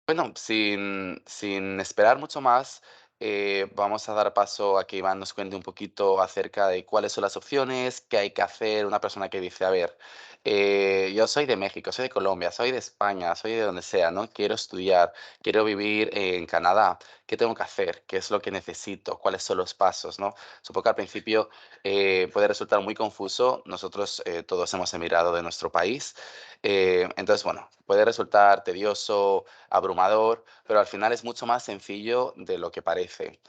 Bueno, sin esperar mucho más, vamos a dar paso a que Iván nos cuente un poquito acerca de cuáles son las opciones, qué hay que hacer. Una persona que dice, a ver, yo soy de México, soy de Colombia, soy de España, soy de donde sea, ¿no? Quiero estudiar, quiero vivir en Canadá. ¿Qué tengo que hacer? ¿Qué es lo que necesito? ¿Cuáles son los pasos, no? Supongo que al principio puede resultar muy confuso. Nosotros todos hemos emigrado de nuestro país. Entonces, bueno, puede resultar tedioso, abrumador, pero al final es mucho más sencillo de lo que parece.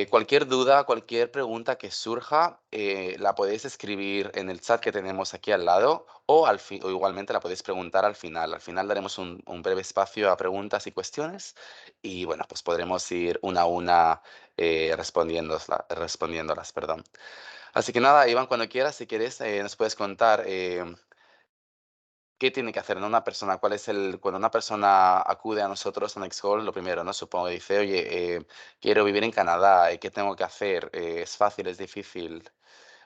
Cualquier duda, cualquier pregunta que surja, la podéis escribir en el chat que tenemos aquí al lado o igualmente la podéis preguntar al final. Al final daremos un breve espacio a preguntas y cuestiones y bueno, pues podremos ir una a una respondiéndolas, perdón. Así que nada, Iván, cuando quieras, si quieres, nos puedes contar ¿qué tiene que hacer, no? Una persona, ¿cuál es el cuando una persona acude a nosotros, a Nextgold, lo primero, ¿no? Supongo, dice: "Oye, quiero vivir en Canadá, ¿qué tengo que hacer? ¿Es fácil, es difícil?".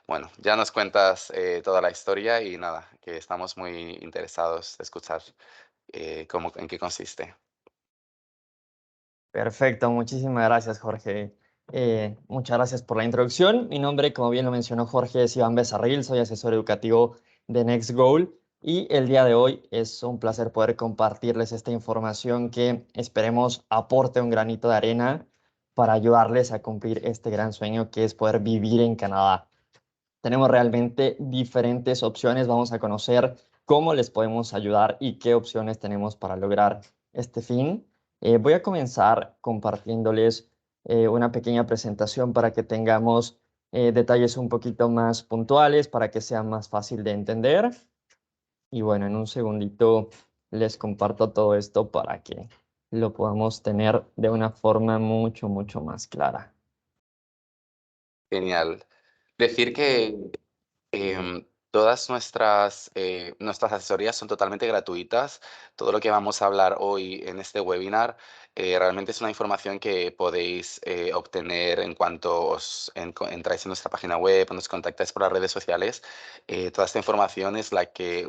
Bueno, ya nos cuentas, toda la historia y nada, que estamos muy interesados de escuchar, cómo en qué consiste. Perfecto, muchísimas gracias, Jorge. Muchas gracias por la introducción. Mi nombre, como bien lo mencionó Jorge, es Iván Becerril, soy asesor educativo de Next Goal y el día de hoy es un placer poder compartirles esta información que esperemos aporte un granito de arena para ayudarles a cumplir este gran sueño que es poder vivir en Canadá. Tenemos realmente diferentes opciones, vamos a conocer cómo les podemos ayudar y qué opciones tenemos para lograr este fin. Voy a comenzar compartiéndoles una pequeña presentación para que tengamos detalles un poquito más puntuales, para que sea más fácil de entender. Y bueno, en un segundito les comparto todo esto para que lo podamos tener de una forma mucho más clara. Genial. Decir que todas nuestras asesorías son totalmente gratuitas. Todo lo que vamos a hablar hoy en este webinar realmente es una información que podéis obtener en cuanto entráis en nuestra página web o nos contactáis por las redes sociales. Toda esta información es la que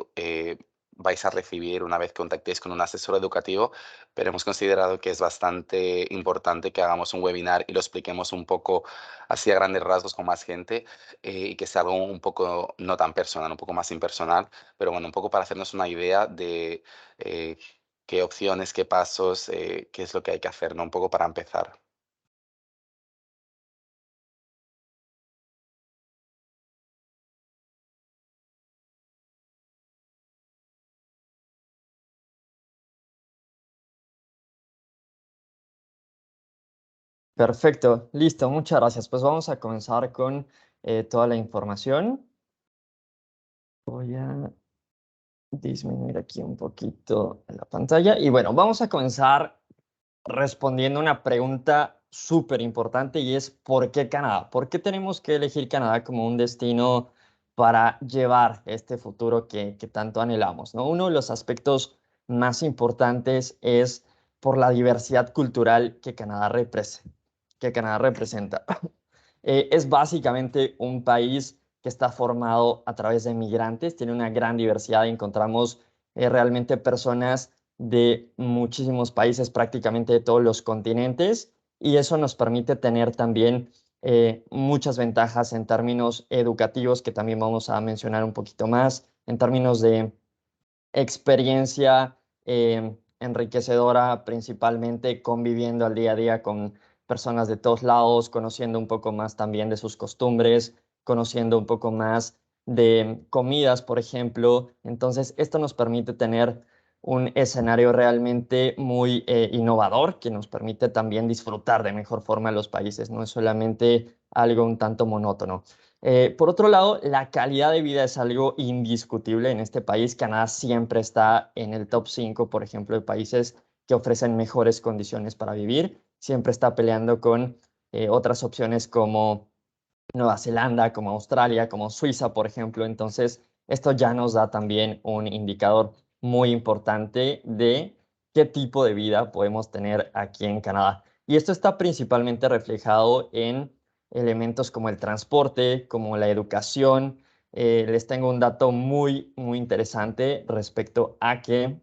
vais a recibir una vez contactéis con un asesor educativo, pero hemos considerado que es bastante importante que hagamos un webinar y lo expliquemos un poco así a grandes rasgos con más gente y que sea algo un poco no tan personal, un poco más impersonal, pero bueno, un poco para hacernos una idea de eh, qué opciones, qué pasos, qué es lo que hay que hacer, ¿no? Un poco para empezar. Perfecto, listo, muchas gracias. Pues vamos a comenzar con toda la información. Voy a disminuir aquí un poquito la pantalla y bueno, vamos a comenzar respondiendo una pregunta súper importante y es ¿por qué Canadá? ¿Por qué tenemos que elegir Canadá como un destino para llevar este futuro que tanto anhelamos, ¿no? Uno de los aspectos más importantes es por la diversidad cultural que Canadá representa. Es básicamente un país que está formado a través de migrantes, tiene una gran diversidad, encontramos realmente personas de muchísimos países, prácticamente de todos los continentes, y eso nos permite tener también muchas ventajas en términos educativos, que también vamos a mencionar un poquito más, en términos de experiencia enriquecedora, principalmente conviviendo al día a día con personas de todos lados, conociendo un poco más también de sus costumbres, conociendo un poco más de comidas, por ejemplo. Entonces, esto nos permite tener un escenario realmente muy innovador que nos permite también disfrutar de mejor forma los países, no es solamente algo un tanto monótono. Por otro lado, la calidad de vida es algo indiscutible en este país. Canadá siempre está en el top 5, por ejemplo, de países que ofrecen mejores condiciones para vivir. Siempre está peleando con otras opciones como Nueva Zelanda, como Australia, como Suiza, por ejemplo. Entonces, esto ya nos da también un indicador muy importante de qué tipo de vida podemos tener aquí en Canadá. Y esto está principalmente reflejado en elementos como el transporte, como la educación. Les tengo un dato muy interesante respecto a que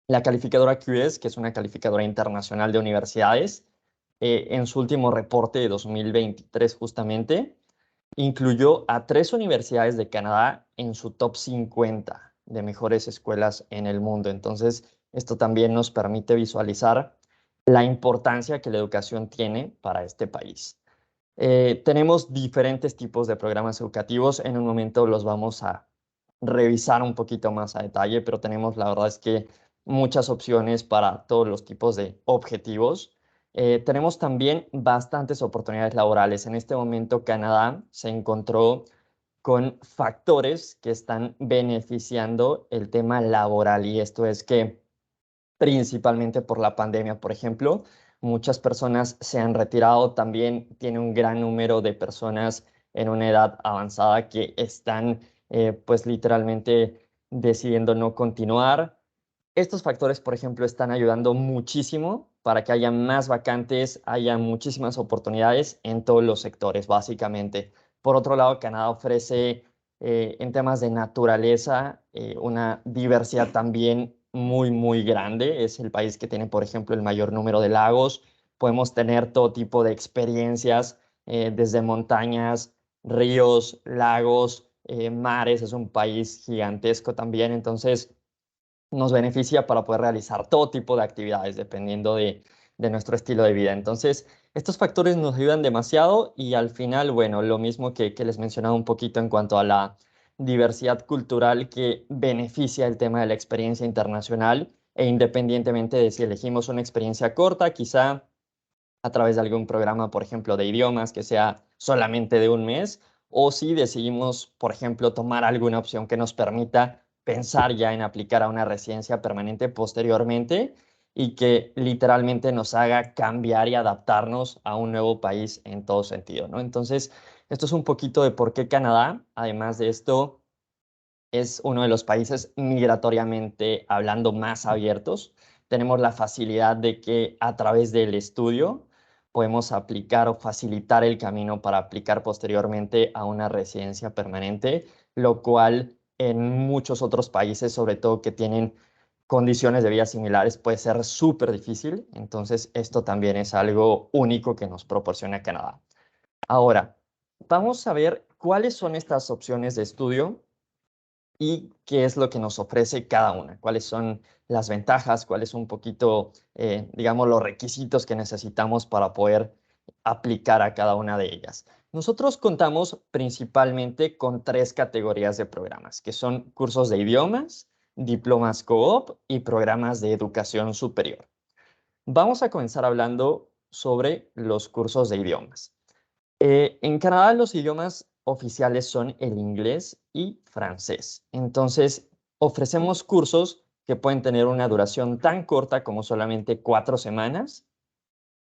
La calificadora QS, que es una calificadora internacional de universidades, en su último reporte de 2023 justamente, incluyó a 3 universidades de Canadá en su top 50 de mejores escuelas en el mundo. Entonces, esto también nos permite visualizar la importancia que la educación tiene para este país. Tenemos diferentes tipos de programas educativos. En un momento los vamos a revisar un poquito más a detalle, pero tenemos, la verdad es que, muchas opciones para todos los tipos de objetivos. Tenemos también bastantes oportunidades laborales. En este momento, Canadá se encontró con factores que están beneficiando el tema laboral, y esto es que principalmente por la pandemia, por ejemplo, muchas personas se han retirado. También tiene un gran número de personas en una edad avanzada que están, pues literalmente decidiendo no continuar. Estos factores, por ejemplo, están ayudando muchísimo para que haya más vacantes, haya muchísimas oportunidades en todos los sectores, básicamente. Por otro lado, Canadá ofrece, en temas de naturaleza, una diversidad también muy, muy grande. Es el país que tiene, por ejemplo, el mayor número de lagos. Podemos tener todo tipo de experiencias, desde montañas, ríos, lagos, mares. Es un país gigantesco también. Entonces, nos beneficia para poder realizar todo tipo de actividades dependiendo de nuestro estilo de vida. Entonces, estos factores nos ayudan demasiado, y al final, bueno, lo mismo que les mencionaba un poquito en cuanto a la diversidad cultural que beneficia el tema de la experiencia internacional, e independientemente de si elegimos una experiencia corta, quizá a través de algún programa, por ejemplo, de idiomas que sea solamente de un mes, o si decidimos, por ejemplo, tomar alguna opción que nos permita pensar ya en aplicar a una residencia permanente posteriormente, y que literalmente nos haga cambiar y adaptarnos a un nuevo país en todo sentido, ¿no? Entonces, esto es un poquito de por qué Canadá, además de esto, es uno de los países migratoriamente hablando más abiertos. Tenemos la facilidad de que a través del estudio podemos aplicar o facilitar el camino para aplicar posteriormente a una residencia permanente, lo cual en muchos otros países, sobre todo que tienen condiciones de vida similares, puede ser súper difícil. Entonces, esto también es algo único que nos proporciona Canadá. Ahora, vamos a ver cuáles son estas opciones de estudio y qué es lo que nos ofrece cada una, cuáles son las ventajas, cuáles son un poquito, digamos, los requisitos que necesitamos para poder aplicar a cada una de ellas. Nosotros contamos principalmente con 3 categorías de programas, que son cursos de idiomas, diplomas co-op y programas de educación superior. Vamos a comenzar hablando sobre los cursos de idiomas. En Canadá los idiomas oficiales son el inglés y francés. Entonces, ofrecemos cursos que pueden tener una duración tan corta como solamente 4 semanas,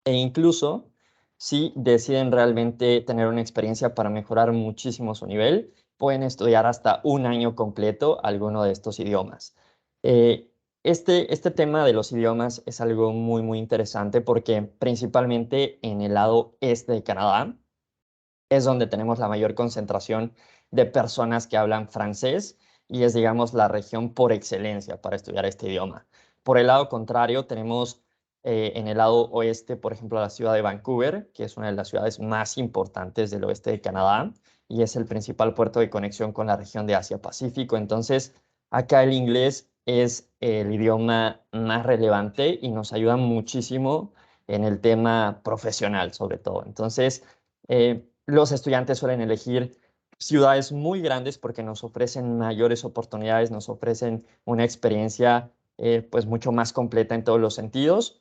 e incluso si deciden realmente tener una experiencia para mejorar muchísimo su nivel, pueden estudiar hasta un año completo alguno de estos idiomas. Eh, este tema de los idiomas es algo muy, muy interesante porque principalmente en el lado este de Canadá, es donde tenemos la mayor concentración de personas que hablan francés, y es, digamos, la región por excelencia para estudiar este idioma. Por el lado contrario, tenemos, en el lado oeste, por ejemplo, la ciudad de Vancouver, que es una de las ciudades más importantes del oeste de Canadá y es el principal puerto de conexión con la región de Asia-Pacífico. Entonces, acá el inglés es el idioma más relevante y nos ayuda muchísimo en el tema profesional, sobre todo. Entonces, los estudiantes suelen elegir ciudades muy grandes porque nos ofrecen mayores oportunidades, nos ofrecen una experiencia, pues mucho más completa en todos los sentidos,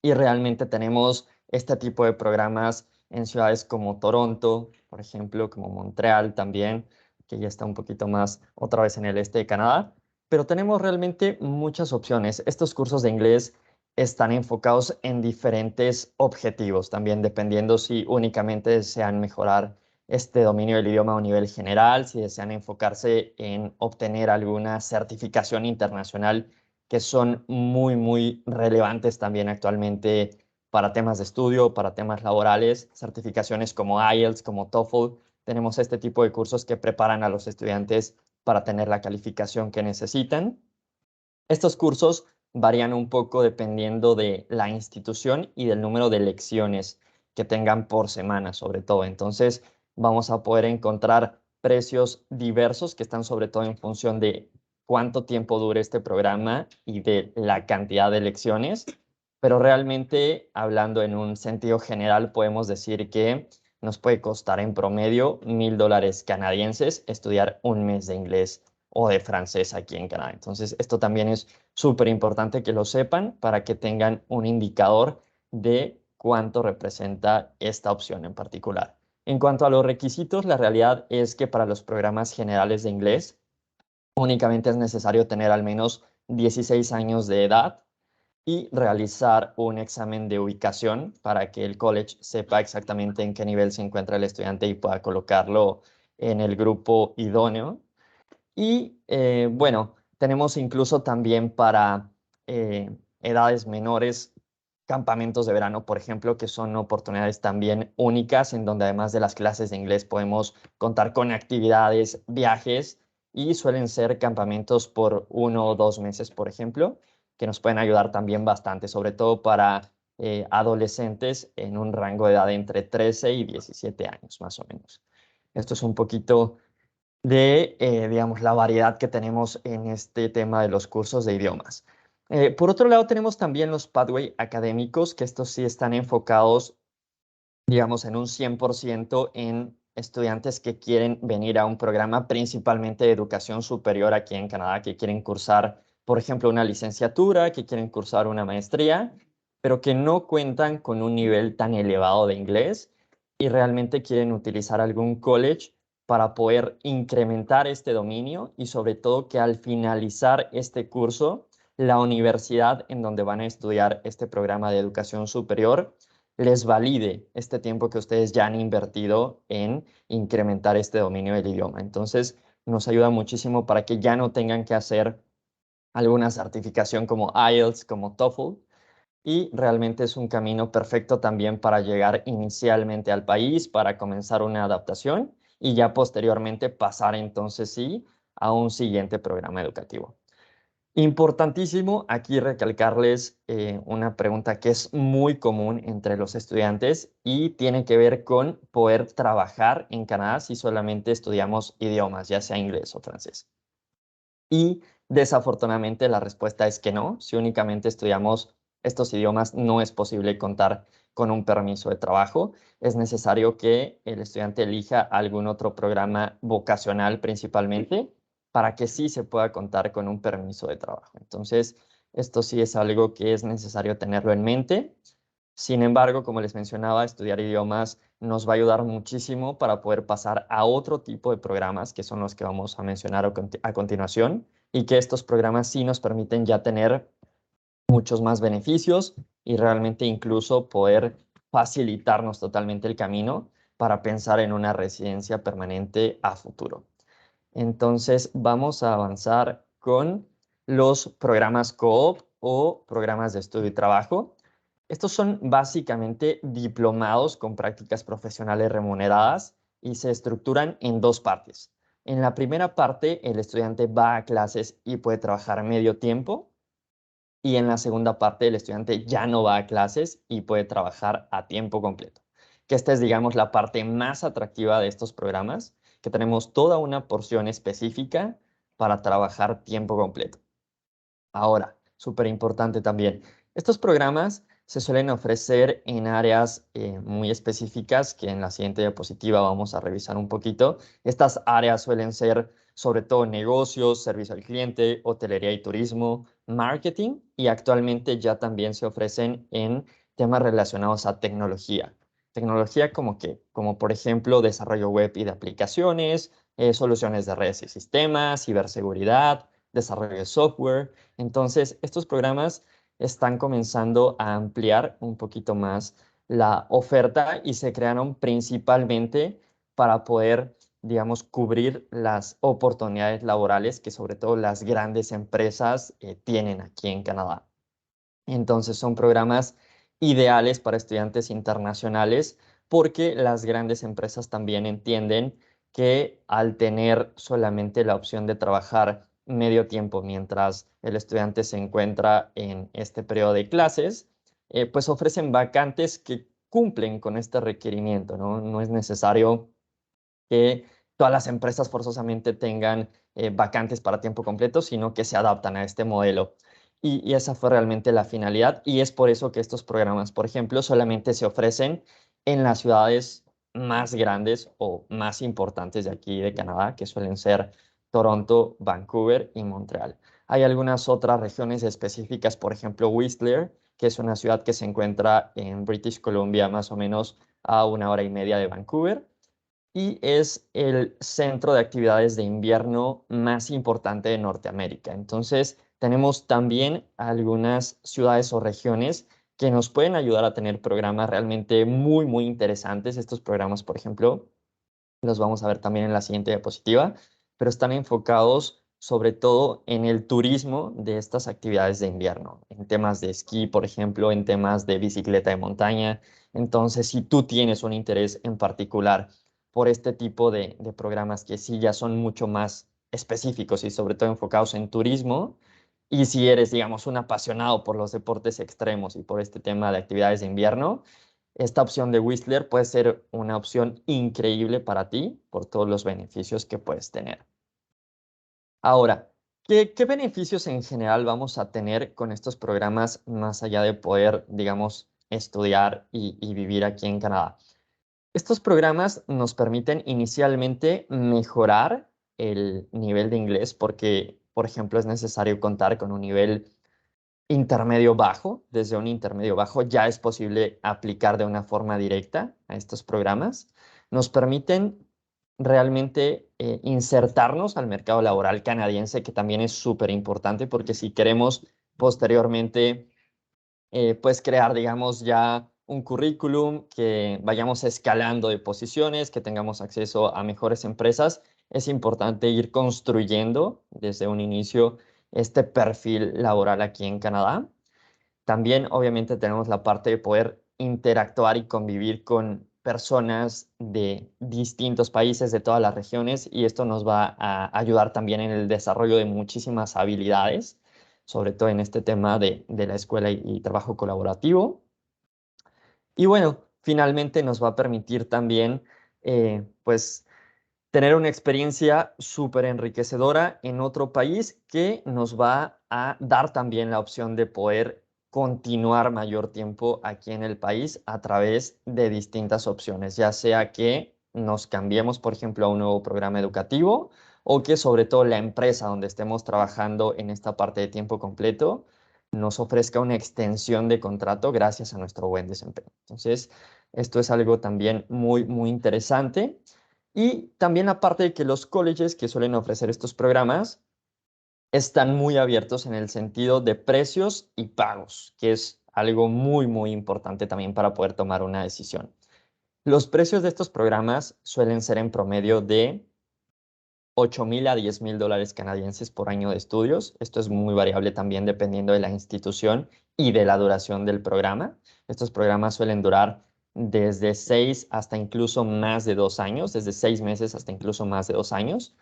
y realmente tenemos este tipo de programas en ciudades como Toronto, por ejemplo, como Montreal también, que ya está un poquito más otra vez en el este de Canadá, pero tenemos realmente muchas opciones. Estos cursos de inglés están enfocados en diferentes objetivos, también dependiendo si únicamente desean mejorar este dominio del idioma a un nivel general, si desean enfocarse en obtener alguna certificación internacional, que son muy, muy relevantes también actualmente para temas de estudio, para temas laborales, certificaciones como IELTS, como TOEFL. Tenemos este tipo de cursos que preparan a los estudiantes para tener la calificación que necesitan. Estos cursos varían un poco dependiendo de la institución y del número de lecciones que tengan por semana, sobre todo. Entonces, vamos a poder encontrar precios diversos que están sobre todo en función de cuánto tiempo dure este programa y de la cantidad de lecciones, pero realmente, hablando en un sentido general, podemos decir que nos puede costar en promedio $1,000 canadienses estudiar un mes de inglés o de francés aquí en Canadá. Entonces, esto también es súper importante que lo sepan para que tengan un indicador de cuánto representa esta opción en particular. En cuanto a los requisitos, la realidad es que para los programas generales de inglés únicamente es necesario tener al menos 16 años de edad y realizar un examen de ubicación para que el college sepa exactamente en qué nivel se encuentra el estudiante y pueda colocarlo en el grupo idóneo. Y bueno, tenemos incluso también para edades menores campamentos de verano, por ejemplo, que son oportunidades también únicas en donde además de las clases de inglés podemos contar con actividades, viajes y suelen ser campamentos por 1 o 2 meses, por ejemplo, que nos pueden ayudar también bastante, sobre todo para adolescentes en un rango de edad entre 13 y 17 años, más o menos. Esto es un poquito de, digamos, la variedad que tenemos en este tema de los cursos de idiomas. Por otro lado, tenemos también los pathway académicos, que estos sí están enfocados, digamos, en un 100% en estudiantes que quieren venir a un programa principalmente de educación superior aquí en Canadá, que quieren cursar, por ejemplo, una licenciatura, que quieren cursar una maestría, pero que no cuentan con un nivel tan elevado de inglés y realmente quieren utilizar algún college para poder incrementar este dominio y sobre todo que al finalizar este curso, la universidad en donde van a estudiar este programa de educación superior les valide este tiempo que ustedes ya han invertido en incrementar este dominio del idioma. Entonces, nos ayuda muchísimo para que ya no tengan que hacer alguna certificación como IELTS, como TOEFL, y realmente es un camino perfecto también para llegar inicialmente al país, para comenzar una adaptación y ya posteriormente pasar entonces sí a un siguiente programa educativo. Importantísimo aquí recalcarles una pregunta que es muy común entre los estudiantes y tiene que ver con poder trabajar en Canadá si solamente estudiamos idiomas, ya sea inglés o francés. Y desafortunadamente la respuesta es que no. Si únicamente estudiamos estos idiomas, no es posible contar con un permiso de trabajo. Es necesario que el estudiante elija algún otro programa vocacional principalmente para que sí se pueda contar con un permiso de trabajo. Entonces, esto sí es algo que es necesario tenerlo en mente. Sin embargo, como les mencionaba, estudiar idiomas nos va a ayudar muchísimo para poder pasar a otro tipo de programas, que son los que vamos a mencionar a continuación, y que estos programas sí nos permiten ya tener muchos más beneficios y realmente incluso poder facilitarnos totalmente el camino para pensar en una residencia permanente a futuro. Entonces, vamos a avanzar con los programas co-op o programas de estudio y trabajo. Estos son básicamente diplomados con prácticas profesionales remuneradas y se estructuran en dos partes. En la primera parte, el estudiante va a clases y puede trabajar medio tiempo. Y en la segunda parte, el estudiante ya no va a clases y puede trabajar a tiempo completo. Que esta es, digamos, la parte más atractiva de estos programas, que tenemos toda una porción específica para trabajar tiempo completo. Ahora, súper importante también, estos programas se suelen ofrecer en áreas muy específicas que en la siguiente diapositiva vamos a revisar un poquito. Estas áreas suelen ser sobre todo negocios, servicio al cliente, hotelería y turismo, marketing y actualmente ya también se ofrecen en temas relacionados a tecnología. Tecnología como que, como por ejemplo desarrollo web y de aplicaciones, soluciones de redes y sistemas, ciberseguridad, desarrollo de software. Entonces, estos programas están comenzando a ampliar un poquito más la oferta y se crearon principalmente para poder, digamos, cubrir las oportunidades laborales que sobre todo las grandes empresas tienen aquí en Canadá. Entonces, son programas ideales para estudiantes internacionales porque las grandes empresas también entienden que al tener solamente la opción de trabajar medio tiempo mientras el estudiante se encuentra en este periodo de clases, pues ofrecen vacantes que cumplen con este requerimiento, ¿no? No es necesario que todas las empresas forzosamente tengan vacantes para tiempo completo, sino que se adaptan a este modelo. Y esa fue realmente la finalidad y es por eso que estos programas, por ejemplo, solamente se ofrecen en las ciudades más grandes o más importantes de aquí de Canadá, que suelen ser Toronto, Vancouver y Montreal. Hay algunas otras regiones específicas, por ejemplo, Whistler, que es una ciudad que se encuentra en British Columbia, más o menos a 1 hora y media de Vancouver y es el centro de actividades de invierno más importante de Norteamérica. Entonces, tenemos también algunas ciudades o regiones que nos pueden ayudar a tener programas realmente muy, muy interesantes. Estos programas, por ejemplo, los vamos a ver también en la siguiente diapositiva, pero están enfocados sobre todo en el turismo de estas actividades de invierno, en temas de esquí, por ejemplo, en temas de bicicleta de montaña. Entonces, si tú tienes un interés en particular por este tipo de programas que sí ya son mucho más específicos y sobre todo enfocados en turismo, y si eres, digamos, un apasionado por los deportes extremos y por este tema de actividades de invierno, esta opción de Whistler puede ser una opción increíble para ti por todos los beneficios que puedes tener. Ahora, ¿qué beneficios en general vamos a tener con estos programas más allá de poder, digamos, estudiar y vivir aquí en Canadá? Estos programas nos permiten inicialmente mejorar el nivel de inglés porque, por ejemplo, es necesario contar con un nivel intermedio bajo. Desde un intermedio bajo ya es posible aplicar de una forma directa a estos programas. Nos permiten realmente insertarnos al mercado laboral canadiense, que también es súper importante porque si queremos posteriormente pues crear, digamos, ya un currículum, que vayamos escalando de posiciones, que tengamos acceso a mejores empresas, es importante ir construyendo desde un inicio este perfil laboral aquí en Canadá. También, obviamente, tenemos la parte de poder interactuar y convivir con personas de distintos países, de todas las regiones, y esto nos va a ayudar también en el desarrollo de muchísimas habilidades, sobre todo en este tema de la escuela y trabajo colaborativo. Y bueno, finalmente nos va a permitir también, pues, tener una experiencia súper enriquecedora en otro país que nos va a dar también la opción de poder continuar mayor tiempo aquí en el país a través de distintas opciones, ya sea que nos cambiemos, por ejemplo, a un nuevo programa educativo o que sobre todo la empresa donde estemos trabajando en esta parte de tiempo completo nos ofrezca una extensión de contrato gracias a nuestro buen desempeño. Entonces, esto es algo también muy, muy interesante. Y también aparte de que los colleges que suelen ofrecer estos programas están muy abiertos en el sentido de precios y pagos, que es algo muy, muy importante también para poder tomar una decisión. Los precios de estos programas suelen ser en promedio de 8,000 a 10,000 dólares canadienses por año de estudios. Esto es muy variable también dependiendo de la institución y de la duración del programa. Estos programas suelen durar desde 6 hasta incluso más de 2 años, desde 6 meses hasta incluso más de 2 años.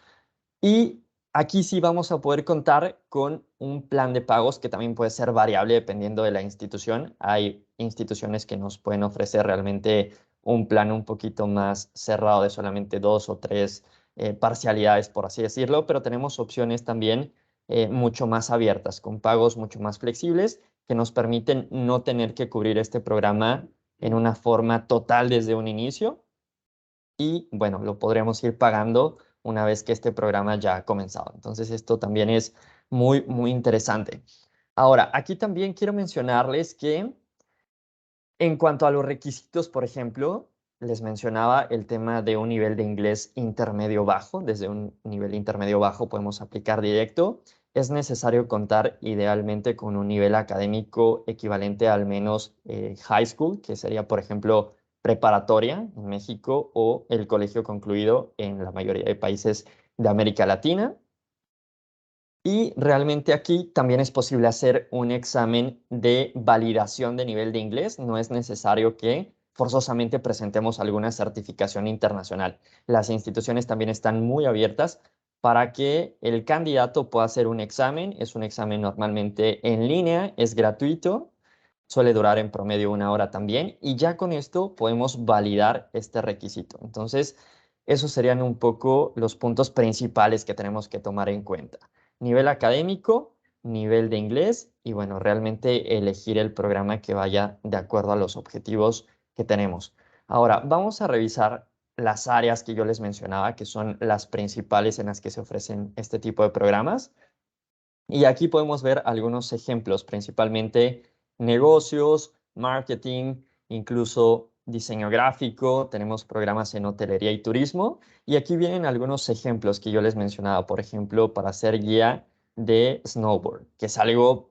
Y aquí sí vamos a poder contar con un plan de pagos que también puede ser variable dependiendo de la institución. Hay instituciones que nos pueden ofrecer realmente un plan un poquito más cerrado de solamente 2 o 3 parcialidades, por así decirlo, pero tenemos opciones también mucho más abiertas, con pagos mucho más flexibles que nos permiten no tener que cubrir este programa en una forma total desde un inicio y bueno, lo podremos ir pagando una vez que este programa ya ha comenzado. Entonces, esto también es muy, muy interesante. Ahora, aquí también quiero mencionarles que en cuanto a los requisitos, por ejemplo, les mencionaba el tema de un nivel de inglés intermedio bajo. Desde un nivel intermedio bajo podemos aplicar directo. Es necesario contar idealmente con un nivel académico equivalente al menos high school, que sería, por ejemplo, preparatoria en México o el colegio concluido en la mayoría de países de América Latina. Y realmente aquí también es posible hacer un examen de validación de nivel de inglés. No es necesario que forzosamente presentemos alguna certificación internacional. Las instituciones también están muy abiertas para que el candidato pueda hacer un examen. Es un examen normalmente en línea, es gratuito, suele durar en promedio 1 hora también, y ya con esto podemos validar este requisito. Entonces, esos serían un poco los puntos principales que tenemos que tomar en cuenta. Nivel académico, nivel de inglés y bueno, realmente elegir el programa que vaya de acuerdo a los objetivos que tenemos. Ahora, vamos a revisar las áreas que yo les mencionaba, que son las principales en las que se ofrecen este tipo de programas. Y aquí podemos ver algunos ejemplos, principalmente negocios, marketing, incluso diseño gráfico, tenemos programas en hotelería y turismo. Y aquí vienen algunos ejemplos que yo les mencionaba, por ejemplo, para ser guía de snowboard, que es algo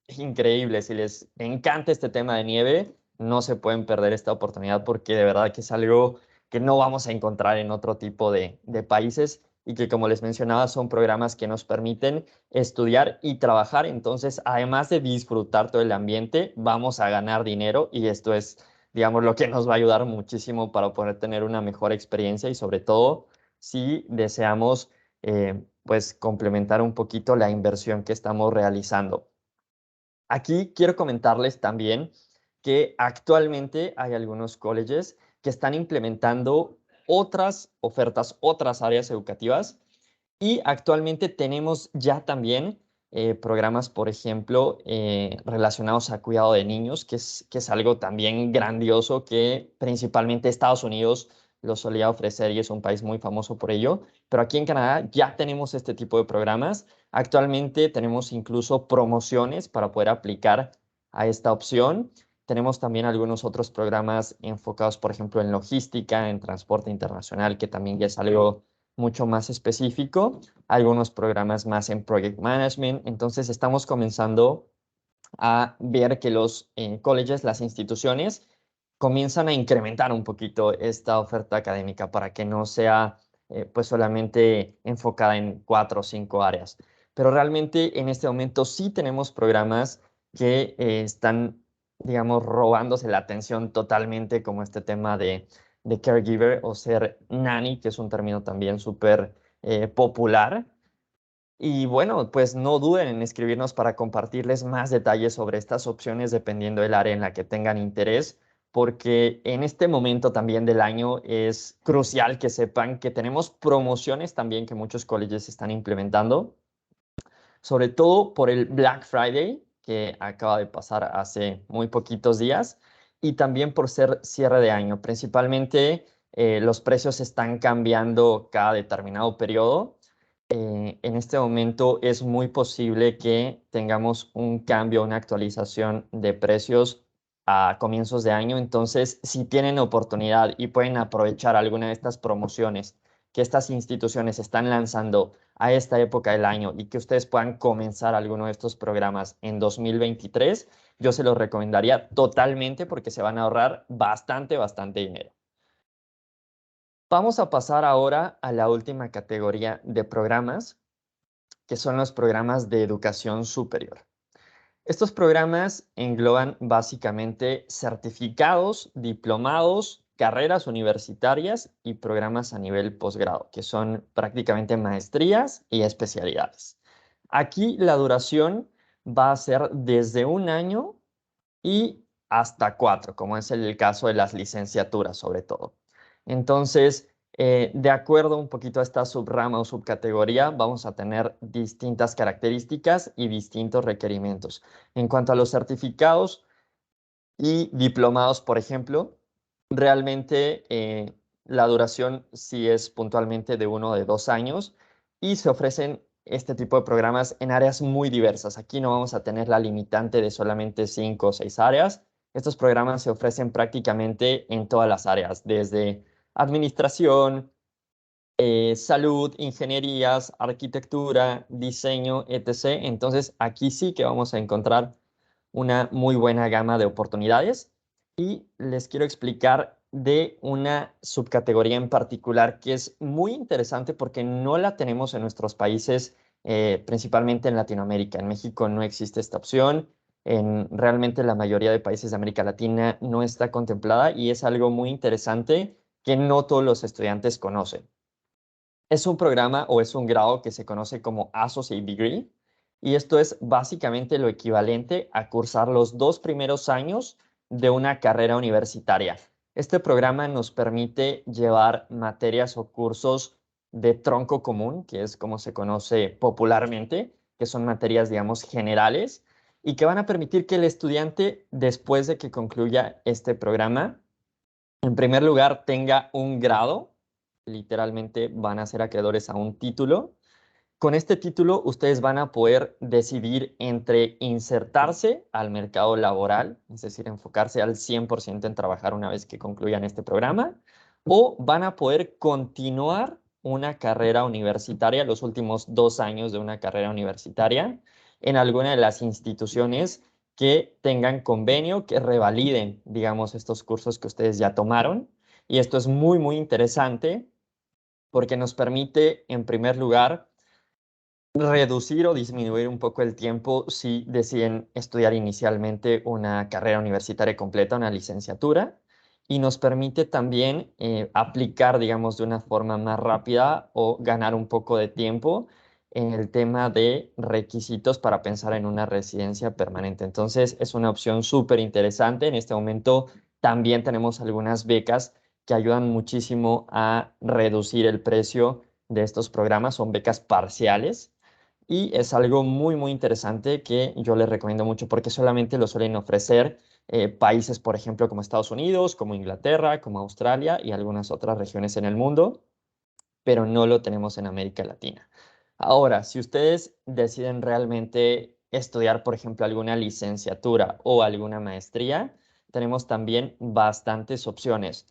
increíble. Si les encanta este tema de nieve, no se pueden perder esta oportunidad porque de verdad que es algo que no vamos a encontrar en otro tipo de países y que, como les mencionaba, son programas que nos permiten estudiar y trabajar. Entonces, además de disfrutar todo el ambiente, vamos a ganar dinero y esto es, digamos, lo que nos va a ayudar muchísimo para poder tener una mejor experiencia y sobre todo si deseamos, pues, complementar un poquito la inversión que estamos realizando. Aquí quiero comentarles también que actualmente hay algunos colleges que están implementando otras ofertas, otras áreas educativas y actualmente tenemos ya también programas, por ejemplo, relacionados a cuidado de niños, que es algo también grandioso que principalmente Estados Unidos lo solía ofrecer y es un país muy famoso por ello. Pero aquí en Canadá ya tenemos este tipo de programas. Actualmente tenemos incluso promociones para poder aplicar a esta opción. Tenemos también algunos otros programas enfocados, por ejemplo, en logística, en transporte internacional, que también ya es algo mucho más específico, algunos programas más en project management. Entonces estamos comenzando a ver que los colleges, las instituciones, comienzan a incrementar un poquito esta oferta académica para que no sea pues solamente enfocada en 4 o 5 áreas. Pero realmente en este momento sí tenemos programas que están, digamos, robándose la atención totalmente, como este tema de caregiver o ser nanny, que es un término también súper popular. Y bueno, pues no duden en escribirnos para compartirles más detalles sobre estas opciones dependiendo del área en la que tengan interés, porque en este momento también del año es crucial que sepan que tenemos promociones también que muchos colleges están implementando, sobre todo por el Black Friday, que acaba de pasar hace muy poquitos días, y también por ser cierre de año. Principalmente los precios están cambiando cada determinado periodo. En este momento es muy posible que tengamos un cambio, una actualización de precios a comienzos de año. Entonces, si tienen oportunidad y pueden aprovechar alguna de estas promociones que estas instituciones están lanzando a esta época del año y que ustedes puedan comenzar alguno de estos programas en 2023, yo se los recomendaría totalmente porque se van a ahorrar bastante, bastante dinero. Vamos a pasar ahora a la última categoría de programas, que son los programas de educación superior. Estos programas engloban básicamente certificados, diplomados, carreras universitarias y programas a nivel posgrado, que son prácticamente maestrías y especialidades. Aquí la duración va a ser desde 1 año y hasta 4, como es el caso de las licenciaturas sobre todo. Entonces, de acuerdo un poquito a esta subrama o subcategoría, vamos a tener distintas características y distintos requerimientos. En cuanto a los certificados y diplomados, por ejemplo, realmente la duración sí es puntualmente de 1 o de 2 años y se ofrecen este tipo de programas en áreas muy diversas. Aquí no vamos a tener la limitante de solamente 5 o 6 áreas. Estos programas se ofrecen prácticamente en todas las áreas, desde administración, salud, ingenierías, arquitectura, diseño, etc. Entonces, aquí sí que vamos a encontrar una muy buena gama de oportunidades y les quiero explicar de una subcategoría en particular que es muy interesante porque no la tenemos en nuestros países, principalmente en Latinoamérica. En México no existe esta opción. En realmente la mayoría de países de América Latina no está contemplada y es algo muy interesante que no todos los estudiantes conocen. Es un programa o es un grado que se conoce como Associate Degree, y esto es básicamente lo equivalente a cursar los 2 primeros años de una carrera universitaria. Este programa nos permite llevar materias o cursos de tronco común, que es como se conoce popularmente, que son materias, digamos, generales, y que van a permitir que el estudiante, después de que concluya este programa, en primer lugar, tenga un grado, literalmente van a ser acreedores a un título. Con este título, ustedes van a poder decidir entre insertarse al mercado laboral, es decir, enfocarse al 100% en trabajar una vez que concluyan este programa, o van a poder continuar una carrera universitaria, los últimos 2 años de una carrera universitaria, en alguna de las instituciones que tengan convenio, que revaliden, digamos, estos cursos que ustedes ya tomaron. Y esto es muy, muy interesante porque nos permite, en primer lugar, reducir o disminuir un poco el tiempo si deciden estudiar inicialmente una carrera universitaria completa, una licenciatura, y nos permite también aplicar, digamos, de una forma más rápida o ganar un poco de tiempo en el tema de requisitos para pensar en una residencia permanente. Entonces, es una opción súper interesante. En este momento también tenemos algunas becas que ayudan muchísimo a reducir el precio de estos programas. Son becas parciales y es algo muy, muy interesante que yo les recomiendo mucho porque solamente lo suelen ofrecer países, por ejemplo, como Estados Unidos, como Inglaterra, como Australia y algunas otras regiones en el mundo, pero no lo tenemos en América Latina. Ahora, si ustedes deciden realmente estudiar, por ejemplo, alguna licenciatura o alguna maestría, tenemos también bastantes opciones.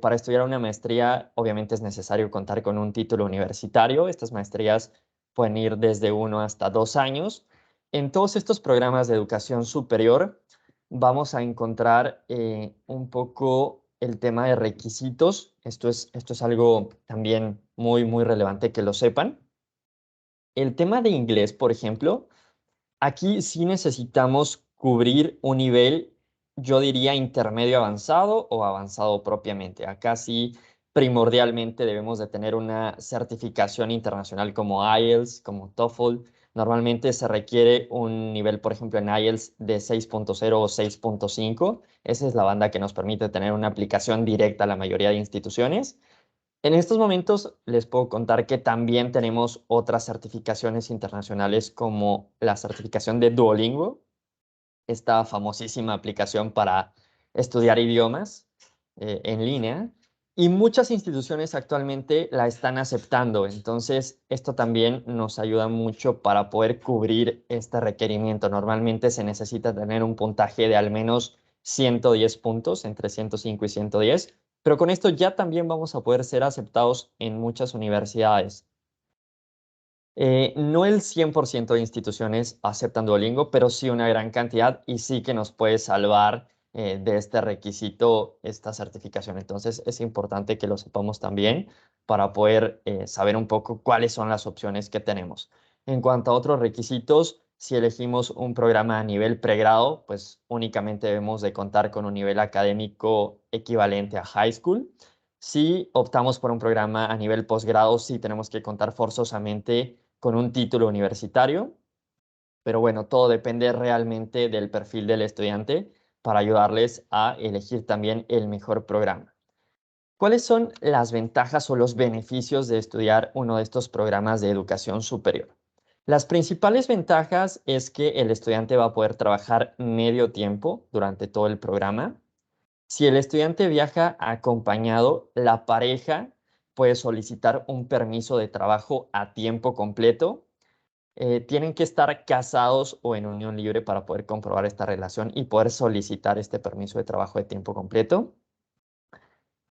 Para estudiar una maestría, obviamente es necesario contar con un título universitario. Estas maestrías pueden ir desde 1 hasta 2 años. En todos estos programas de educación superior vamos a encontrar un poco el tema de requisitos. Esto es algo también muy, muy relevante que lo sepan. El tema de inglés, por ejemplo, aquí sí necesitamos cubrir un nivel, yo diría intermedio avanzado o avanzado propiamente. Acá sí primordialmente debemos de tener una certificación internacional como IELTS, como TOEFL. Normalmente se requiere un nivel, por ejemplo, en IELTS de 6.0 o 6.5. Esa es la banda que nos permite tener una aplicación directa a la mayoría de instituciones. En estos momentos les puedo contar que también tenemos otras certificaciones internacionales como la certificación de Duolingo, esta famosísima aplicación para estudiar idiomas en línea, y muchas instituciones actualmente la están aceptando. Entonces, esto también nos ayuda mucho para poder cubrir este requerimiento. Normalmente se necesita tener un puntaje de al menos 110 puntos, entre 105 y 110, pero con esto ya también vamos a poder ser aceptados en muchas universidades. No el 100% de instituciones aceptan Duolingo, pero sí una gran cantidad y sí que nos puede salvar de este requisito esta certificación. Entonces es importante que lo sepamos también para poder saber un poco cuáles son las opciones que tenemos. En cuanto a otros requisitos, si elegimos un programa a nivel pregrado, pues únicamente debemos de contar con un nivel académico equivalente a high school. Si optamos por un programa a nivel posgrado, sí tenemos que contar forzosamente con un título universitario, pero bueno, todo depende realmente del perfil del estudiante para ayudarles a elegir también el mejor programa. ¿Cuáles son las ventajas o los beneficios de estudiar uno de estos programas de educación superior? Las principales ventajas es que el estudiante va a poder trabajar medio tiempo durante todo el programa. Si el estudiante viaja acompañado, la pareja puede solicitar un permiso de trabajo a tiempo completo. Tienen que estar casados o en unión libre para poder comprobar esta relación y poder solicitar este permiso de trabajo de tiempo completo.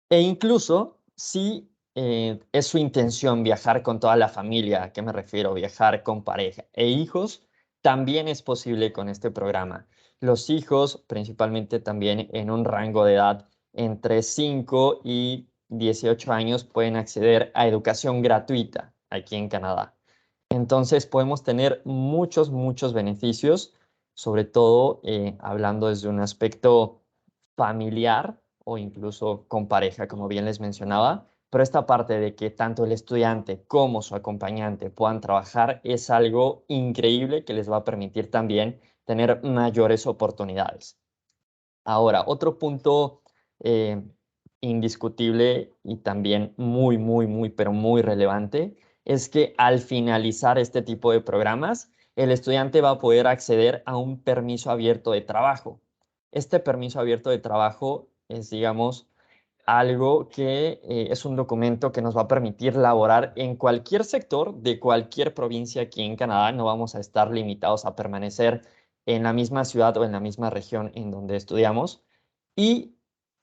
E incluso si es su intención viajar con toda la familia, ¿a qué me refiero? Viajar con pareja e hijos, también es posible con este programa. Los hijos, principalmente también en un rango de edad entre 5 y 18 años, pueden acceder a educación gratuita aquí en Canadá. Entonces podemos tener muchos, muchos beneficios, sobre todo hablando desde un aspecto familiar o incluso con pareja, como bien les mencionaba. pero esta parte de que tanto el estudiante como su acompañante puedan trabajar es algo increíble que les va a permitir también tener mayores oportunidades. Ahora, otro punto eh, indiscutible y también pero muy relevante es que al finalizar este tipo de programas, el estudiante va a poder acceder a un permiso abierto de trabajo. Este permiso abierto de trabajo es, digamos, algo que es un documento que nos va a permitir laborar en cualquier sector de cualquier provincia aquí en Canadá. No vamos a estar limitados a permanecer en la misma ciudad o en la misma región en donde estudiamos. Y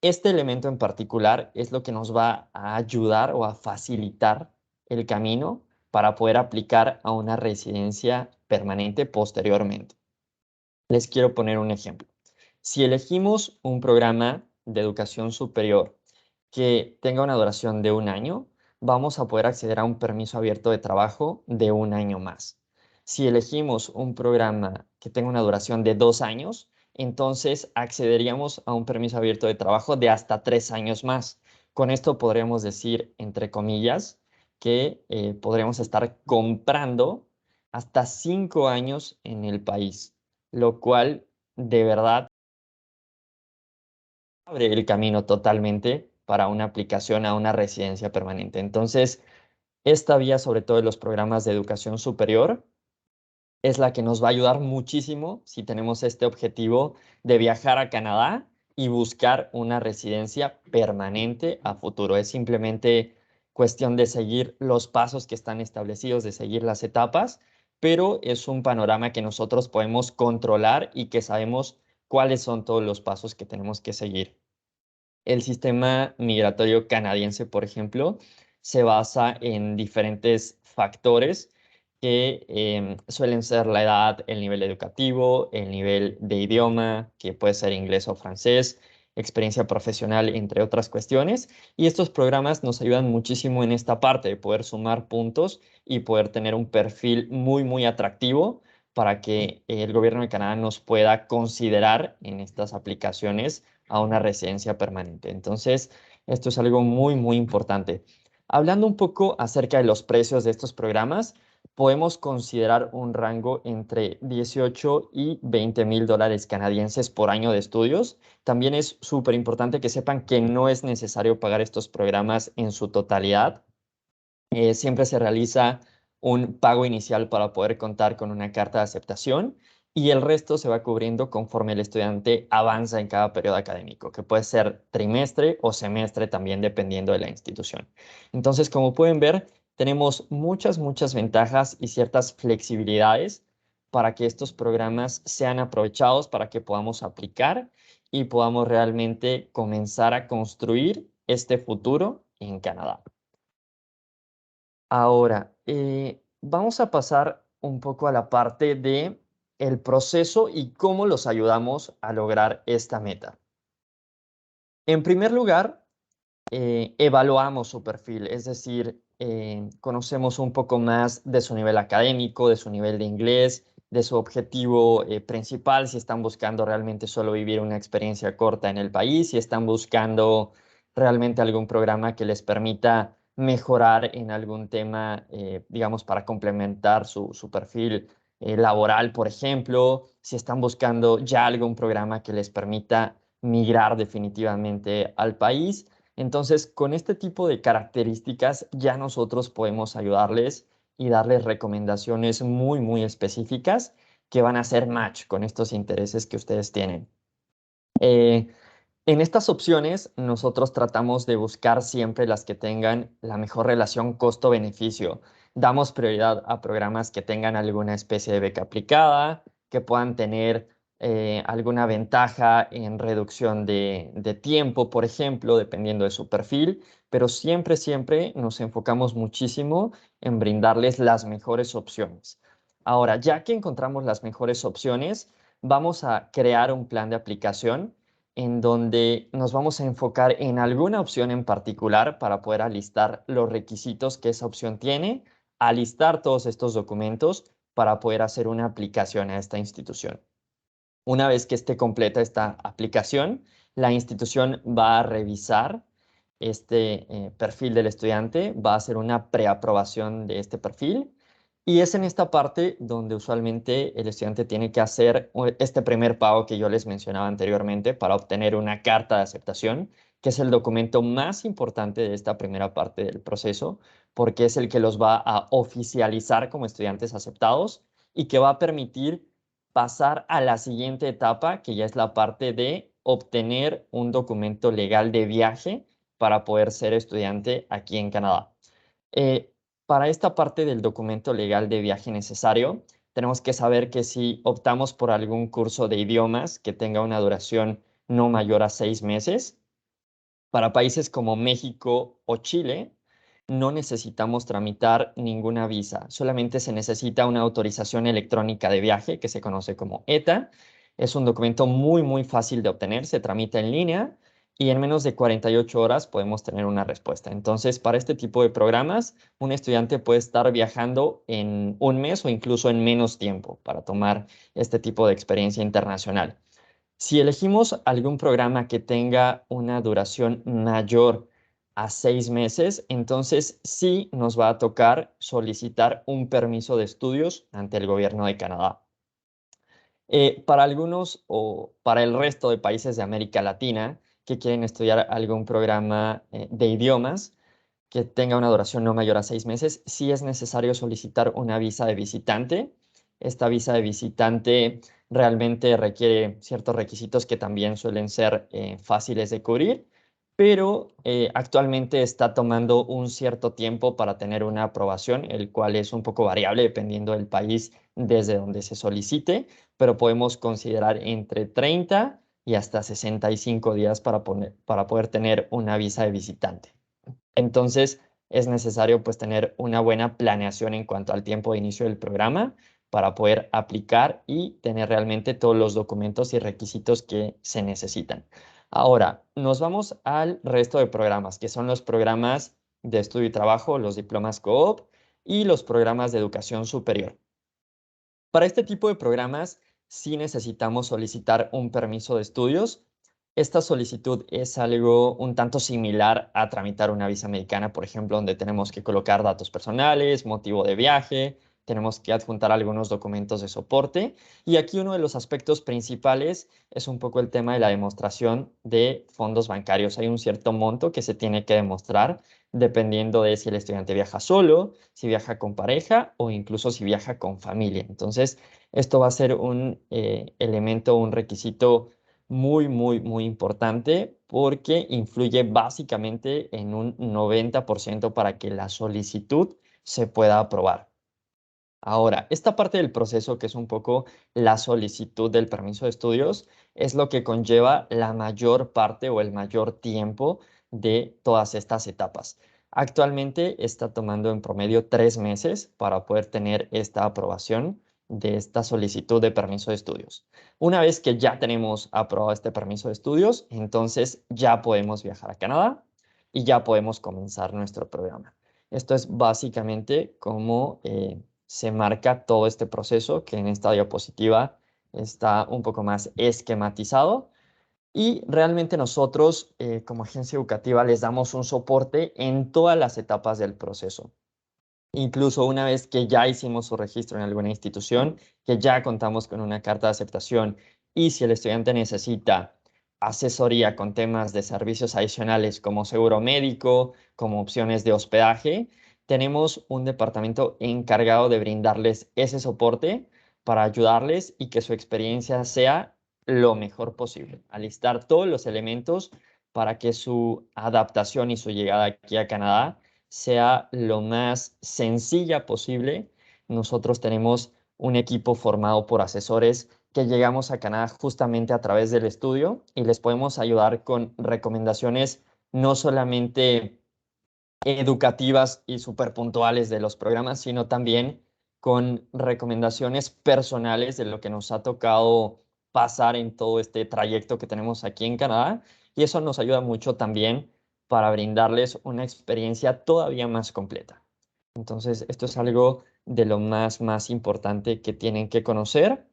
este elemento en particular es lo que nos va a ayudar o a facilitar el camino para poder aplicar a una residencia permanente posteriormente. Les quiero poner un ejemplo. Si elegimos un programa de educación superior que tenga una duración de un año, vamos a poder acceder a un permiso abierto de trabajo de un año más. Si elegimos un programa que tenga una duración de 2 años, entonces accederíamos a un permiso abierto de trabajo de hasta 3 años más. Con esto podríamos decir, entre comillas, que podríamos estar comprando hasta 5 años en el país, lo cual de verdad abre el camino totalmente para una aplicación a una residencia permanente. Entonces, esta vía, sobre todo en los programas de educación superior, es la que nos va a ayudar muchísimo si tenemos este objetivo de viajar a Canadá y buscar una residencia permanente a futuro. Es simplemente cuestión de seguir los pasos que están establecidos, de seguir las etapas, pero es un panorama que nosotros podemos controlar y que sabemos cuáles son todos los pasos que tenemos que seguir. El sistema migratorio canadiense, por ejemplo, se basa en diferentes factores que suelen ser la edad, el nivel educativo, el nivel de idioma, que puede ser inglés o francés, experiencia profesional, entre otras cuestiones. Y estos programas nos ayudan muchísimo en esta parte de poder sumar puntos y poder tener un perfil muy atractivo para que el gobierno de Canadá nos pueda considerar en estas aplicaciones a una residencia permanente. Entonces, esto es algo muy importante. Hablando un poco acerca de los precios de estos programas, podemos considerar un rango entre 18 y 20 mil dólares canadienses por año de estudios. También es súper importante que sepan que no es necesario pagar estos programas en su totalidad. Siempre se realiza un pago inicial para poder contar con una carta de aceptación y el resto se va cubriendo conforme el estudiante avanza en cada periodo académico, que puede ser trimestre o semestre también dependiendo de la institución. Entonces, como pueden ver, tenemos muchas ventajas y ciertas flexibilidades para que estos programas sean aprovechados, para que podamos aplicar y podamos realmente comenzar a construir este futuro en Canadá. Ahora, vamos a pasar un poco a la parte de el proceso y cómo los ayudamos a lograr esta meta. En primer lugar, evaluamos su perfil, es decir, conocemos un poco más de su nivel académico, de su nivel de inglés, de su objetivo principal, si están buscando realmente solo vivir una experiencia corta en el país, si están buscando realmente algún programa que les permita mejorar en algún tema, digamos, para complementar su perfil laboral, por ejemplo, si están buscando ya algún programa que les permita migrar definitivamente al país. Entonces, con este tipo de características ya nosotros podemos ayudarles y darles recomendaciones muy específicas que van a hacer match con estos intereses que ustedes tienen. En estas opciones, nosotros tratamos de buscar siempre las que tengan la mejor relación costo-beneficio. Damos prioridad a programas que tengan alguna especie de beca aplicada, que puedan tener alguna ventaja en reducción de tiempo, por ejemplo, dependiendo de su perfil, pero siempre nos enfocamos muchísimo en brindarles las mejores opciones. Ahora, ya que encontramos las mejores opciones, vamos a crear un plan de aplicación en donde nos vamos a enfocar en alguna opción en particular para poder alistar los requisitos que esa opción tiene, alistar todos estos documentos para poder hacer una aplicación a esta institución. Una vez que esté completa esta aplicación, la institución va a revisar este perfil del estudiante, va a hacer una preaprobación de este perfil y es en esta parte donde usualmente el estudiante tiene que hacer este primer pago que yo les mencionaba anteriormente para obtener una carta de aceptación, que es el documento más importante de esta primera parte del proceso, porque es el que los va a oficializar como estudiantes aceptados y que va a permitir pasar a la siguiente etapa, que ya es la parte de obtener un documento legal de viaje para poder ser estudiante aquí en Canadá. Eh, para esta parte del documento legal de viaje necesario, tenemos que saber que si optamos por algún curso de idiomas que tenga una duración no mayor a 6 meses, para países como México o Chile, no necesitamos tramitar ninguna visa, solamente se necesita una autorización electrónica de viaje que se conoce como ETA. Es un documento muy fácil de obtener, se tramita en línea y en menos de 48 horas podemos tener una respuesta. Entonces, para este tipo de programas, un estudiante puede estar viajando en un mes o incluso en menos tiempo para tomar este tipo de experiencia internacional. Si elegimos algún programa que tenga una duración mayor a 6 meses, entonces sí nos va a tocar solicitar un permiso de estudios ante el gobierno de Canadá. Para algunos o para el resto de países de América Latina que quieren estudiar algún programa de idiomas que tenga una duración no mayor a 6 meses, sí es necesario solicitar una visa de visitante. Esta visa de visitante realmente requiere ciertos requisitos que también suelen ser fáciles de cubrir, pero actualmente está tomando un cierto tiempo para tener una aprobación, el cual es un poco variable dependiendo del país desde donde se solicite, pero podemos considerar entre 30 y hasta 65 días para poder tener una visa de visitante. Entonces, es necesario pues tener una buena planeación en cuanto al tiempo de inicio del programa para poder aplicar y tener realmente todos los documentos y requisitos que se necesitan. Ahora, nos vamos al resto de programas, que son los programas de estudio y trabajo, los diplomas co-op y los programas de educación superior. Para este tipo de programas, sí necesitamos solicitar un permiso de estudios. Esta solicitud es algo un tanto similar a tramitar una visa americana, por ejemplo, donde tenemos que colocar datos personales, motivo de viaje, tenemos que adjuntar algunos documentos de soporte. Y aquí uno de los aspectos principales es un poco el tema de la demostración de fondos bancarios. Hay un cierto monto que se tiene que demostrar dependiendo de si el estudiante viaja solo, si viaja con pareja o incluso si viaja con familia. Entonces, esto va a ser un elemento, un requisito muy importante porque influye básicamente en un 90% para que la solicitud se pueda aprobar. Ahora, esta parte del proceso, que es un poco la solicitud del permiso de estudios, es lo que conlleva la mayor parte o el mayor tiempo de todas estas etapas. Actualmente está tomando en promedio 3 meses para poder tener esta aprobación de esta solicitud de permiso de estudios. Una vez que ya tenemos aprobado este permiso de estudios, entonces ya podemos viajar a Canadá y ya podemos comenzar nuestro programa. Esto es básicamente como se marca todo este proceso que en esta diapositiva está un poco más esquematizado y realmente nosotros como agencia educativa les damos un soporte en todas las etapas del proceso. Incluso una vez que ya hicimos su registro en alguna institución, que ya contamos con una carta de aceptación y si el estudiante necesita asesoría con temas de servicios adicionales como seguro médico, como opciones de hospedaje, tenemos un departamento encargado de brindarles ese soporte para ayudarles y que su experiencia sea lo mejor posible. Alistar todos los elementos para que su adaptación y su llegada aquí a Canadá sea lo más sencilla posible. Nosotros tenemos un equipo formado por asesores que llegamos a Canadá justamente a través del estudio y les podemos ayudar con recomendaciones no solamente educativas y súper puntuales de los programas, sino también con recomendaciones personales de lo que nos ha tocado pasar en todo este trayecto que tenemos aquí en Canadá. Y eso nos ayuda mucho también para brindarles una experiencia todavía más completa. Entonces, esto es algo de lo más importante que tienen que conocer.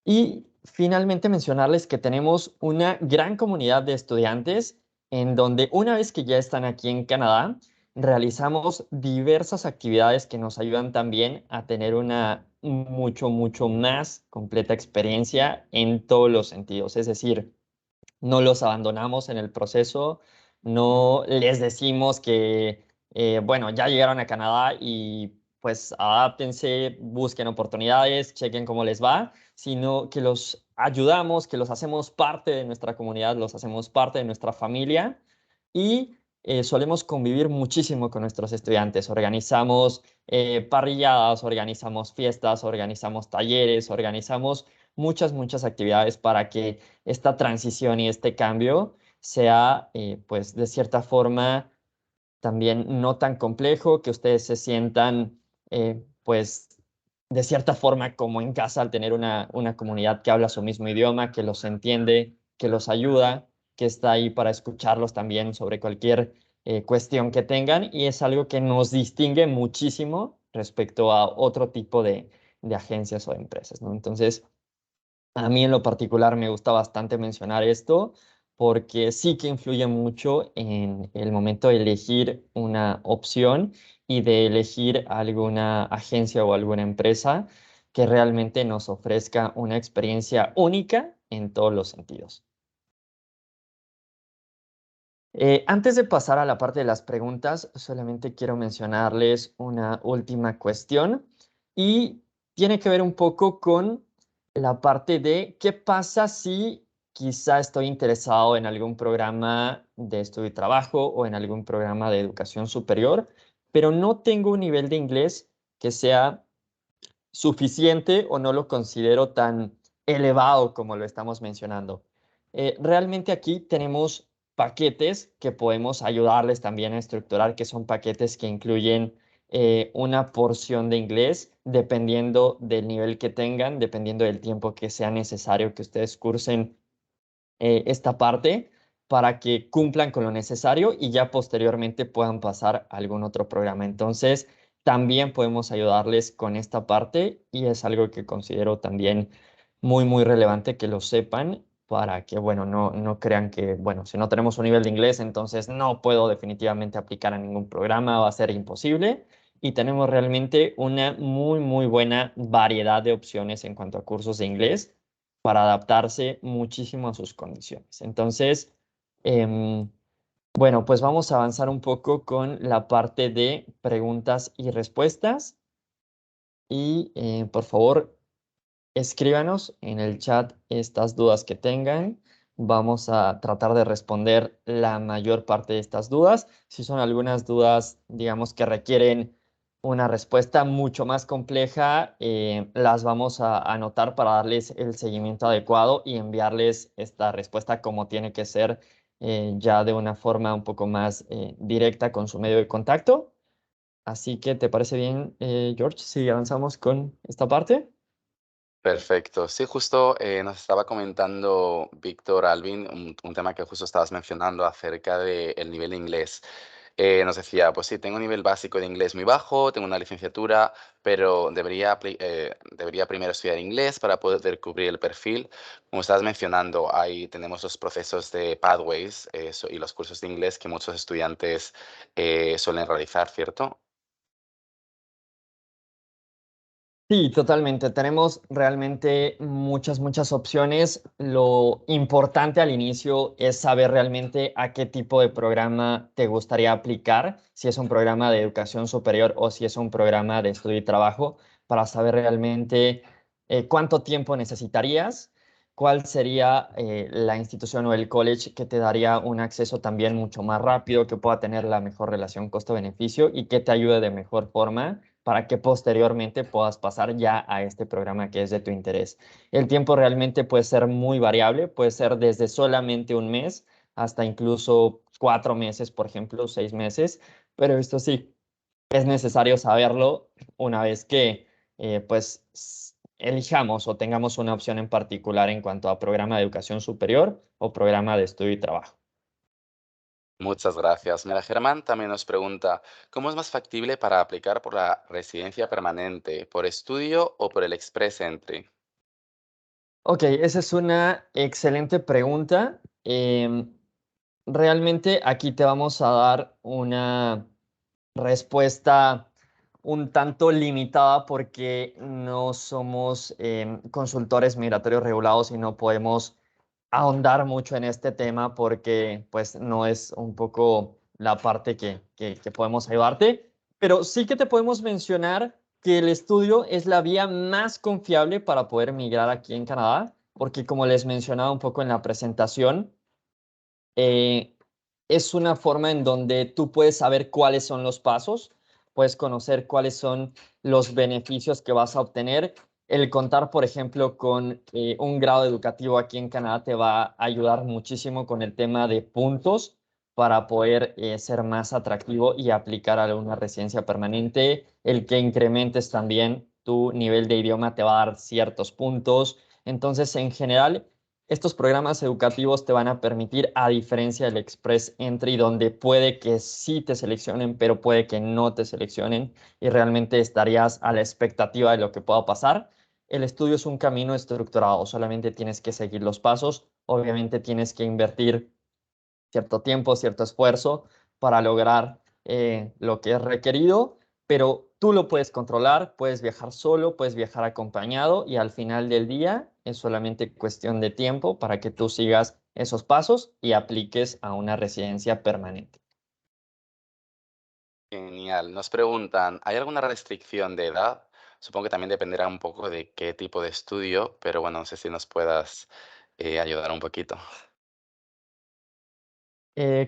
Y finalmente mencionarles que tenemos una gran comunidad de estudiantes en donde una vez que ya están aquí en Canadá, realizamos diversas actividades que nos ayudan también a tener una mucho más completa experiencia en todos los sentidos. Es decir, no los abandonamos en el proceso, no les decimos que, bueno, ya llegaron a Canadá y pues adáptense, busquen oportunidades, chequen cómo les va, sino que los ayudamos, que los hacemos parte de nuestra comunidad, los hacemos parte de nuestra familia y solemos convivir muchísimo con nuestros estudiantes. Organizamos parrilladas, organizamos fiestas, organizamos talleres, organizamos muchas actividades para que esta transición y este cambio sea, pues, de cierta forma también no tan complejo, que ustedes se sientan, pues, de cierta forma como en casa al tener una comunidad que habla su mismo idioma, que los entiende, que los ayuda, que está ahí para escucharlos también sobre cualquier cuestión que tengan y es algo que nos distingue muchísimo respecto a otro tipo de agencias o de empresas, ¿no? Entonces, a mí en lo particular me gusta bastante mencionar esto porque sí que influye mucho en el momento de elegir una opción y de elegir alguna agencia o alguna empresa que realmente nos ofrezca una experiencia única en todos los sentidos. Antes de pasar a la parte de las preguntas, solamente quiero mencionarles una última cuestión y tiene que ver un poco con la parte de qué pasa si quizá estoy interesado en algún programa de estudio y trabajo o en algún programa de educación superior, pero no tengo un nivel de inglés que sea suficiente o no lo considero tan elevado como lo estamos mencionando. Realmente aquí tenemos paquetes que podemos ayudarles también a estructurar, que son paquetes que incluyen una porción de inglés dependiendo del nivel que tengan, dependiendo del tiempo que sea necesario que ustedes cursen esta parte para que cumplan con lo necesario y ya posteriormente puedan pasar a algún otro programa. Entonces, también podemos ayudarles con esta parte y es algo que considero también muy relevante que lo sepan para que, bueno, no crean que, bueno, si no tenemos un nivel de inglés, entonces no puedo definitivamente aplicar a ningún programa, va a ser imposible. Y tenemos realmente una muy buena variedad de opciones en cuanto a cursos de inglés para adaptarse muchísimo a sus condiciones. Entonces, em, bueno, pues vamos a avanzar un poco con la parte de preguntas y respuestas. Y por favor, escríbanos en el chat estas dudas que tengan. Vamos a tratar de responder la mayor parte de estas dudas. Si son algunas dudas, digamos, que requieren una respuesta mucho más compleja, las vamos a anotar para darles el seguimiento adecuado y enviarles esta respuesta como tiene que ser, ya de una forma un poco más directa con su medio de contacto. Así que, ¿te parece bien, George, si avanzamos con esta parte? Perfecto. Sí, justo nos estaba comentando Víctor Alvin, un tema que justo estabas mencionando acerca del nivel de inglés. Nos decía, pues sí, tengo un nivel básico de inglés muy bajo, tengo una licenciatura, pero debería primero estudiar inglés para poder cubrir el perfil. Como estabas mencionando, ahí tenemos los procesos de Pathways y los cursos de inglés que muchos estudiantes suelen realizar, ¿cierto? Sí, totalmente. Tenemos realmente muchas opciones. Lo importante al inicio es saber realmente a qué tipo de programa te gustaría aplicar, si es un programa de educación superior o si es un programa de estudio y trabajo, para saber realmente cuánto tiempo necesitarías, cuál sería la institución o el college que te daría un acceso también mucho más rápido, que pueda tener la mejor relación costo-beneficio y que te ayude de mejor forma para que posteriormente puedas pasar ya a este programa que es de tu interés. El tiempo realmente puede ser muy variable, puede ser desde solamente un mes hasta incluso 4 meses, por ejemplo, 6 meses, pero esto sí, es necesario saberlo una vez que pues elijamos o tengamos una opción en particular en cuanto a programa de educación superior o programa de estudio y trabajo. Muchas gracias. Mira, Germán también nos pregunta, ¿cómo es más factible para aplicar por la residencia permanente, por estudio o por el Express Entry? Ok, esa es una excelente pregunta. realmente aquí te vamos a dar una respuesta un tanto limitada porque no somos consultores migratorios regulados y no podemos ahondar mucho en este tema porque pues no es un poco la parte que podemos ayudarte, pero sí que te podemos mencionar que el estudio es la vía más confiable para poder migrar aquí en Canadá, porque como les mencionaba un poco en la presentación, eh, es una forma en donde tú puedes saber cuáles son los pasos, puedes conocer cuáles son los beneficios que vas a obtener. El contar, por ejemplo, con un grado educativo aquí en Canadá te va a ayudar muchísimo con el tema de puntos para poder ser más atractivo y aplicar a una residencia permanente. El que incrementes también tu nivel de idioma te va a dar ciertos puntos. Entonces, en general, estos programas educativos te van a permitir, a diferencia del Express Entry, donde puede que sí te seleccionen, pero puede que no te seleccionen y realmente estarías a la expectativa de lo que pueda pasar. El estudio es un camino estructurado, solamente tienes que seguir los pasos. Obviamente tienes que invertir cierto tiempo, cierto esfuerzo para lograr lo que es requerido, pero tú lo puedes controlar, puedes viajar solo, puedes viajar acompañado y al final del día es solamente cuestión de tiempo para que tú sigas esos pasos y apliques a una residencia permanente. Genial. Nos preguntan, ¿hay alguna restricción de edad? Supongo que también dependerá un poco de qué tipo de estudio, pero bueno, no sé si nos puedas ayudar un poquito.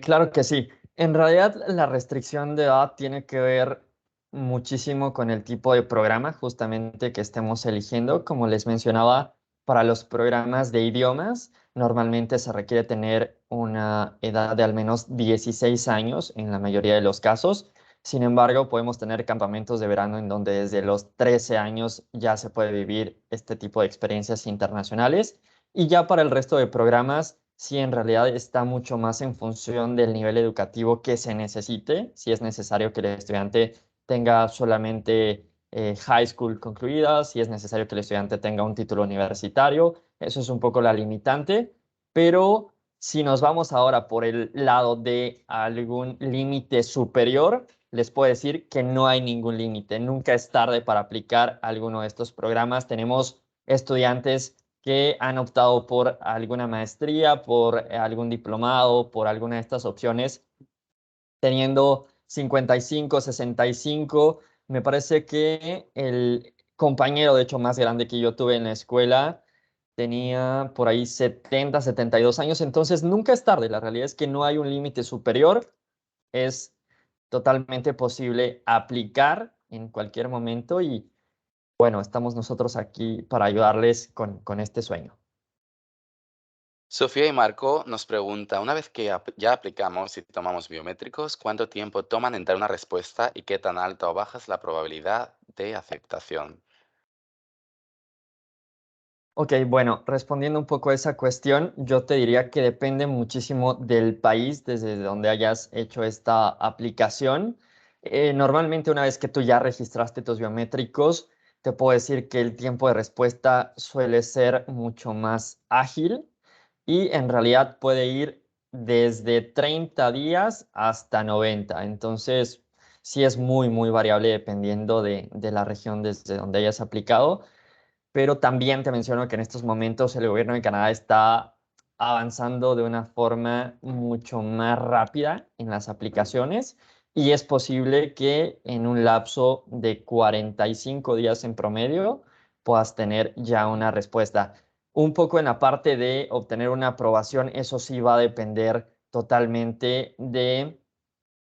Claro que sí. En realidad, la restricción de edad tiene que ver muchísimo con el tipo de programa justamente que estemos eligiendo. Como les mencionaba, para los programas de idiomas, normalmente se requiere tener una edad de al menos 16 años en la mayoría de los casos. Sin embargo, podemos tener campamentos de verano en donde desde los 13 años ya se puede vivir este tipo de experiencias internacionales. Y ya para el resto de programas, sí, en realidad está mucho más en función del nivel educativo que se necesite. Si es necesario que el estudiante tenga solamente high school concluida, si es necesario que el estudiante tenga un título universitario, eso es un poco la limitante. Pero si nos vamos ahora por el lado de algún límite superior, les puedo decir que no hay ningún límite. Nunca es tarde para aplicar alguno de estos programas. Tenemos estudiantes que han optado por alguna maestría, por algún diplomado, por alguna de estas opciones, teniendo 55, 65. Me parece que el compañero, de hecho, más grande que yo tuve en la escuela, tenía por ahí 70, 72 años, entonces nunca es tarde. La realidad es que no hay un límite superior, es totalmente posible aplicar en cualquier momento y bueno, estamos nosotros aquí para ayudarles con este sueño. Sofía y Marco nos pregunta, una vez que ya aplicamos y tomamos biométricos, ¿cuánto tiempo toman en dar una respuesta y qué tan alta o baja es la probabilidad de aceptación? Ok, bueno, respondiendo un poco a esa cuestión, yo te diría que depende muchísimo del país desde donde hayas hecho esta aplicación. Normalmente una vez que tú ya registraste tus biométricos, te puedo decir que el tiempo de respuesta suele ser mucho más ágil y en realidad puede ir desde 30 días hasta 90. Entonces, sí es muy, muy variable dependiendo de la región desde donde hayas aplicado, pero también te menciono que en estos momentos el gobierno de Canadá está avanzando de una forma mucho más rápida en las aplicaciones y es posible que en un lapso de 45 días en promedio puedas tener ya una respuesta. Un poco en la parte de obtener una aprobación, eso sí va a depender totalmente de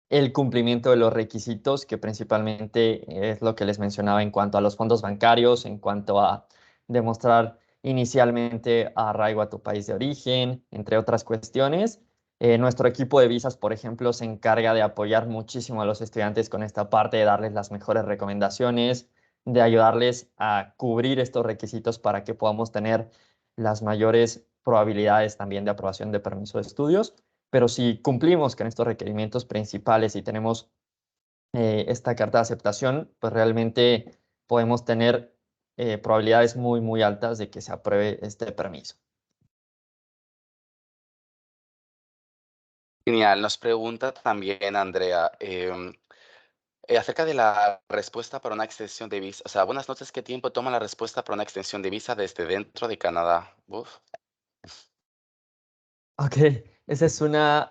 el cumplimiento de los requisitos, que principalmente es lo que les mencionaba en cuanto a los fondos bancarios, en cuanto a demostrar inicialmente arraigo a tu país de origen, entre otras cuestiones. Nuestro equipo de visas, por ejemplo, se encarga de apoyar muchísimo a los estudiantes con esta parte, de darles las mejores recomendaciones, de ayudarles a cubrir estos requisitos para que podamos tener las mayores probabilidades también de aprobación de permiso de estudios. Pero si cumplimos con estos requerimientos principales y tenemos esta carta de aceptación, pues realmente podemos tener probabilidades muy, muy altas de que se apruebe este permiso. Genial. Nos pregunta también Andrea, acerca de la respuesta para una extensión de visa. O sea, buenas noches, ¿qué tiempo toma la respuesta para una extensión de visa desde dentro de Canadá? Uf. Ok, esa es una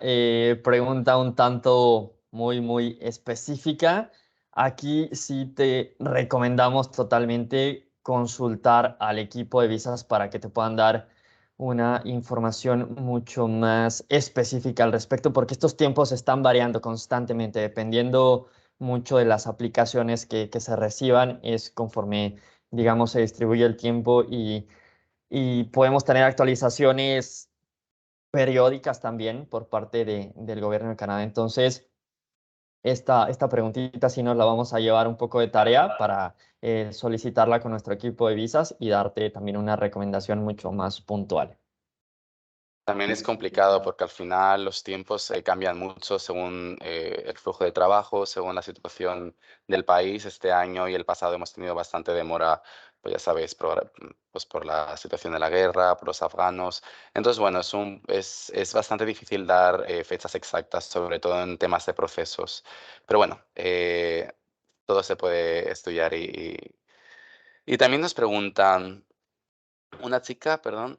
pregunta un tanto muy específica. Aquí sí te recomendamos totalmente consultar al equipo de visas para que te puedan dar una información mucho más específica al respecto, porque estos tiempos están variando constantemente, dependiendo mucho de las aplicaciones que se reciban, es conforme, digamos, se distribuye el tiempo y podemos tener actualizaciones periódicas también por parte del gobierno de Canadá. Entonces, esta preguntita sí nos la vamos a llevar un poco de tarea para solicitarla con nuestro equipo de visas y darte también una recomendación mucho más puntual. También es complicado porque al final los tiempos cambian mucho según el flujo de trabajo, según la situación del país. Este año y el pasado hemos tenido bastante demora, pues ya sabéis, pues por la situación de la guerra, por los afganos. Entonces, bueno, es bastante difícil dar fechas exactas, sobre todo en temas de procesos. Pero bueno, todo se puede estudiar y también nos preguntan. Una chica, perdón,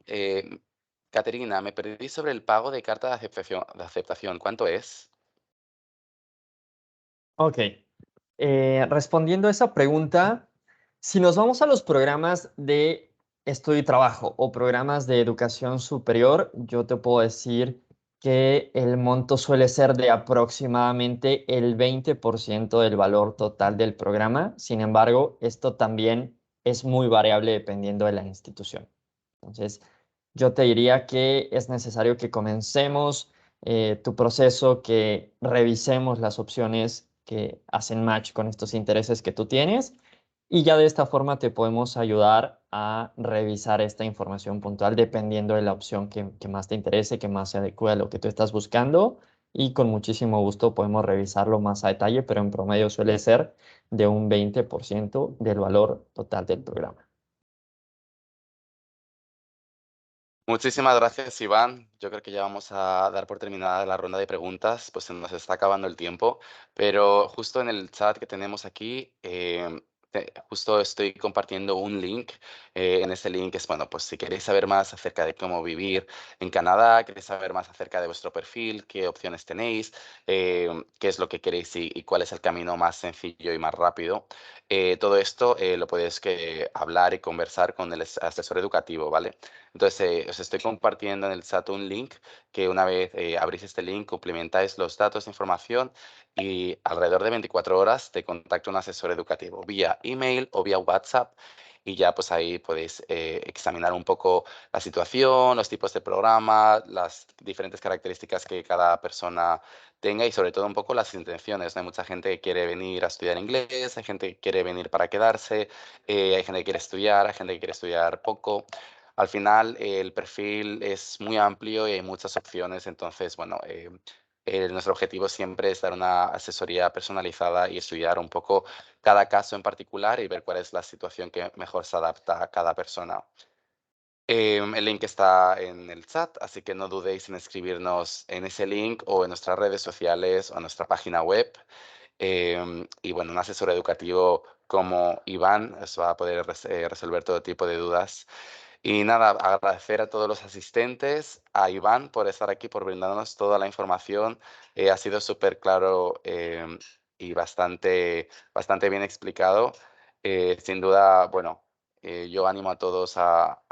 Caterina, me perdí sobre el pago de carta de aceptación. ¿Cuánto es? Ok. Respondiendo a esa pregunta, si nos vamos a los programas de estudio y trabajo o programas de educación superior, yo te puedo decir que el monto suele ser de aproximadamente el 20% del valor total del programa. Sin embargo, esto también es muy variable dependiendo de la institución. Entonces, yo te diría que es necesario que comencemos tu proceso, que revisemos las opciones que hacen match con estos intereses que tú tienes y ya de esta forma te podemos ayudar a revisar esta información puntual dependiendo de la opción que más te interese, que más se adecue a lo que tú estás buscando y con muchísimo gusto podemos revisarlo más a detalle, pero en promedio suele ser de un 20% del valor total del programa. Muchísimas gracias, Iván. Yo creo que ya vamos a dar por terminada la ronda de preguntas, pues se nos está acabando el tiempo, pero justo en el chat que tenemos aquí, justo estoy compartiendo un link. En ese link es, bueno, pues si queréis saber más acerca de cómo vivir en Canadá, queréis saber más acerca de vuestro perfil, qué opciones tenéis, qué es lo que queréis y cuál es el camino más sencillo y más rápido. Todo esto lo podéis hablar y conversar con el asesor educativo, ¿vale? Entonces, os estoy compartiendo en el chat un link que una vez abrís este link, complementáis los datos de información y alrededor de 24 horas te contacta un asesor educativo vía email o vía WhatsApp y ya pues ahí podéis examinar un poco la situación, los tipos de programa, las diferentes características que cada persona tenga y sobre todo un poco las intenciones, ¿no? Hay mucha gente que quiere venir a estudiar inglés, hay gente que quiere venir para quedarse, hay gente que quiere estudiar, hay gente que quiere estudiar poco. Al final, el perfil es muy amplio y hay muchas opciones, entonces, bueno, nuestro objetivo siempre es dar una asesoría personalizada y estudiar un poco cada caso en particular y ver cuál es la situación que mejor se adapta a cada persona. El link está en el chat, así que no dudéis en escribirnos en ese link o en nuestras redes sociales o en nuestra página web. Y bueno, un asesor educativo como Iván os va a poder resolver todo tipo de dudas. Y nada, agradecer a todos los asistentes, a Iván por estar aquí, por brindarnos toda la información. Ha sido súper claro y bastante bien explicado. Sin duda, bueno, yo animo a todos a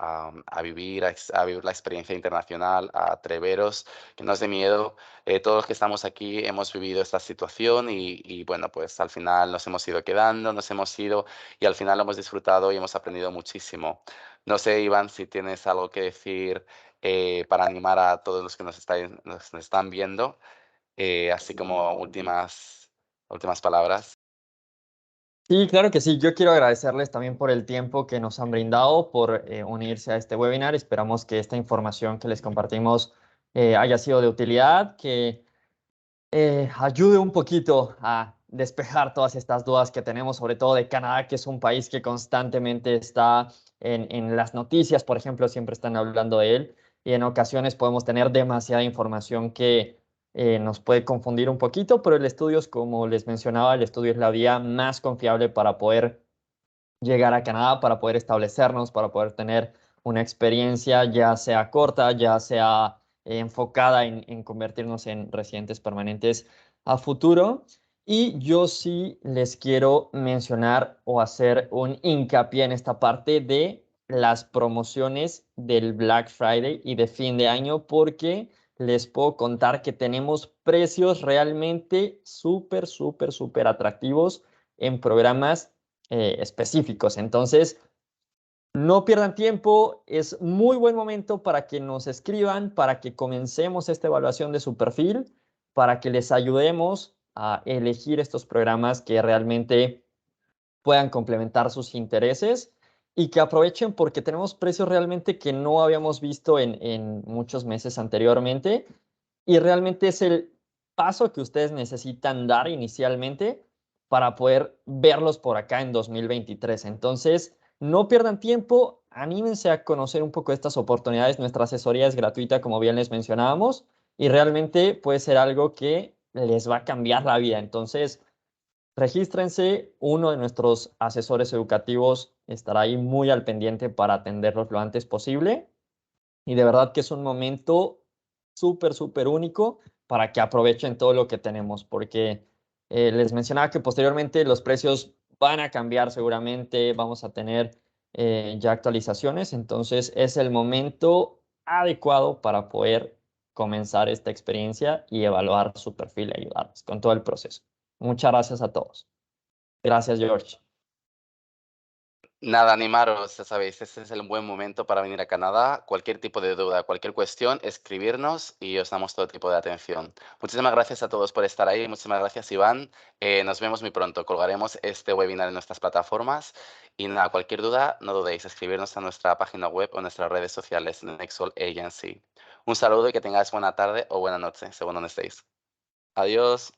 vivir, a vivir la experiencia internacional, a atreveros, que no os dé miedo. Todos los que estamos aquí hemos vivido esta situación y bueno, pues al final nos hemos ido quedando, nos hemos ido y al final lo hemos disfrutado y hemos aprendido muchísimo. No sé, Iván, si tienes algo que decir para animar a todos los que nos están viendo, así como últimas palabras. Sí, claro que sí. Yo quiero agradecerles también por el tiempo que nos han brindado, por unirse a este webinar. Esperamos que esta información que les compartimos haya sido de utilidad, que ayude un poquito a despejar todas estas dudas que tenemos, sobre todo de Canadá, que es un país que constantemente está en las noticias, por ejemplo, siempre están hablando de él y en ocasiones podemos tener demasiada información que nos puede confundir un poquito, pero el estudio es, como les mencionaba, el estudio es la vía más confiable para poder llegar a Canadá, para poder establecernos, para poder tener una experiencia ya sea corta, ya sea enfocada en convertirnos en residentes permanentes a futuro. Y yo sí les quiero mencionar o hacer un hincapié en esta parte de las promociones del Black Friday y de fin de año, porque les puedo contar que tenemos precios realmente súper, súper, súper atractivos en programas específicos. Entonces, no pierdan tiempo, es muy buen momento para que nos escriban, para que comencemos esta evaluación de su perfil, para que les ayudemos a elegir estos programas que realmente puedan complementar sus intereses y que aprovechen porque tenemos precios realmente que no habíamos visto en muchos meses anteriormente y realmente es el paso que ustedes necesitan dar inicialmente para poder verlos por acá en 2023. Entonces, no pierdan tiempo, anímense a conocer un poco estas oportunidades. Nuestra asesoría es gratuita, como bien les mencionábamos, y realmente puede ser algo que les va a cambiar la vida. Entonces, regístrense, uno de nuestros asesores educativos estará ahí muy al pendiente para atenderlos lo antes posible. Y de verdad que es un momento súper, súper único para que aprovechen todo lo que tenemos, porque les mencionaba que posteriormente los precios van a cambiar seguramente, vamos a tener ya actualizaciones, entonces es el momento adecuado para poder comenzar esta experiencia y evaluar su perfil y ayudarles con todo el proceso. Muchas gracias a todos. Gracias, George. Nada, animaros, ya sabéis, este es el buen momento para venir a Canadá. Cualquier tipo de duda, cualquier cuestión, escribirnos y os damos todo tipo de atención. Muchísimas gracias a todos por estar ahí. Muchísimas gracias, Iván. Nos vemos muy pronto. Colgaremos este webinar en nuestras plataformas. Y nada, cualquier duda, no dudéis, escribirnos a nuestra página web o en nuestras redes sociales, Nexol Agency. Un saludo y que tengáis buena tarde o buena noche, según donde estéis. Adiós.